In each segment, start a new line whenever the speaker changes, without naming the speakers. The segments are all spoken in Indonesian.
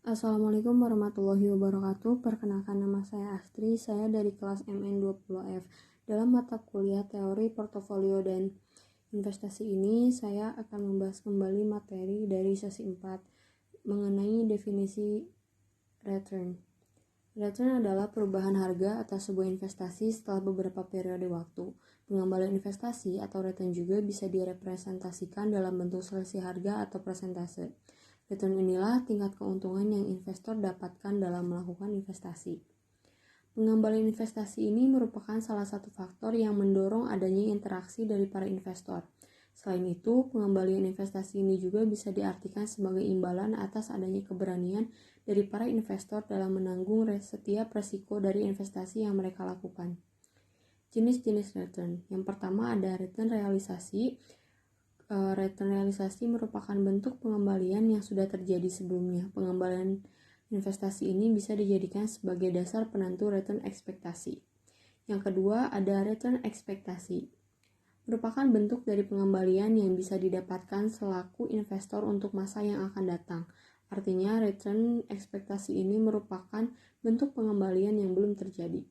Assalamualaikum warahmatullahi wabarakatuh. Perkenalkan, nama saya Astri, saya dari kelas MN20F. Dalam mata kuliah teori portofolio dan investasi ini, saya akan membahas kembali materi dari sesi 4 mengenai definisi return. Return adalah perubahan harga atas sebuah investasi setelah beberapa periode waktu. Pengembalian investasi atau return juga bisa direpresentasikan dalam bentuk selisih harga atau persentase. Return inilah tingkat keuntungan yang investor dapatkan dalam melakukan investasi. Pengembalian investasi ini merupakan salah satu faktor yang mendorong adanya interaksi dari para investor. Selain itu, pengembalian investasi ini juga bisa diartikan sebagai imbalan atas adanya keberanian dari para investor dalam menanggung setiap resiko dari investasi yang mereka lakukan. Jenis-jenis return. Yang pertama ada return realisasi. Return realisasi merupakan bentuk pengembalian yang sudah terjadi sebelumnya. Pengembalian investasi ini bisa dijadikan sebagai dasar penentu return ekspektasi. Yang kedua, ada return ekspektasi. Merupakan bentuk dari pengembalian yang bisa didapatkan selaku investor untuk masa yang akan datang. Artinya, return ekspektasi ini merupakan bentuk pengembalian yang belum terjadi.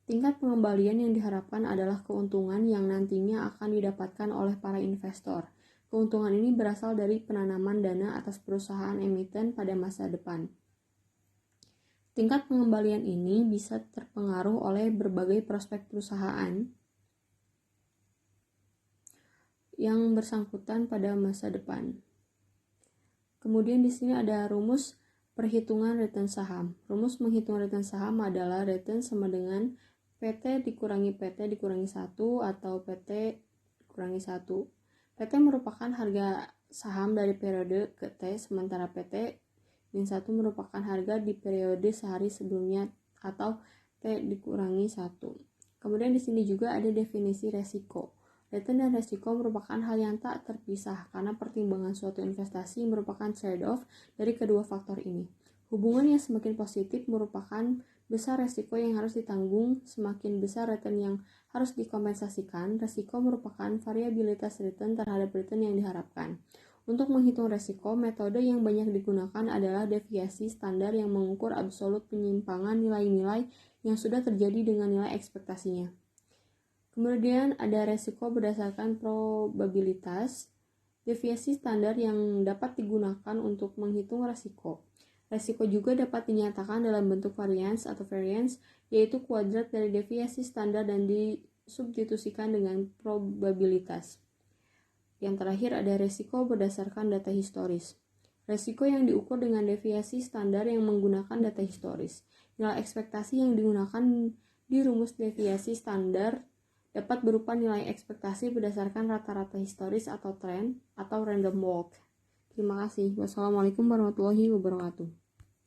Tingkat pengembalian yang diharapkan adalah keuntungan yang nantinya akan didapatkan oleh para investor. Keuntungan ini berasal dari penanaman dana atas perusahaan emiten pada masa depan. Tingkat pengembalian ini bisa terpengaruh oleh berbagai prospek perusahaan yang bersangkutan pada masa depan. Kemudian di sini ada rumus perhitungan return saham. Rumus menghitung return saham adalah return sama dengan PT dikurangi PT dikurangi 1 atau PT dikurangi 1. PT merupakan harga saham dari periode ke T, sementara PT min 1 merupakan harga di periode sehari sebelumnya atau T dikurangi 1. Kemudian di sini juga ada definisi resiko. Return dan resiko merupakan hal yang tak terpisah karena pertimbangan suatu investasi merupakan trade-off dari kedua faktor ini. Hubungan yang semakin positif merupakan besar resiko yang harus ditanggung, semakin besar return yang harus dikompensasikan. Resiko merupakan variabilitas return terhadap return yang diharapkan. Untuk menghitung resiko, metode yang banyak digunakan adalah deviasi standar yang mengukur absolut penyimpangan nilai-nilai yang sudah terjadi dengan nilai ekspektasinya. Kemudian ada resiko berdasarkan probabilitas, deviasi standar yang dapat digunakan untuk menghitung resiko. Resiko juga dapat dinyatakan dalam bentuk variance atau variance, yaitu kuadrat dari deviasi standar dan disubstitusikan dengan probabilitas. Yang terakhir ada resiko berdasarkan data historis. Resiko yang diukur dengan deviasi standar yang menggunakan data historis. Nilai ekspektasi yang digunakan di rumus deviasi standar dapat berupa nilai ekspektasi berdasarkan rata-rata historis atau tren atau random walk. Terima kasih. Wassalamualaikum warahmatullahi wabarakatuh.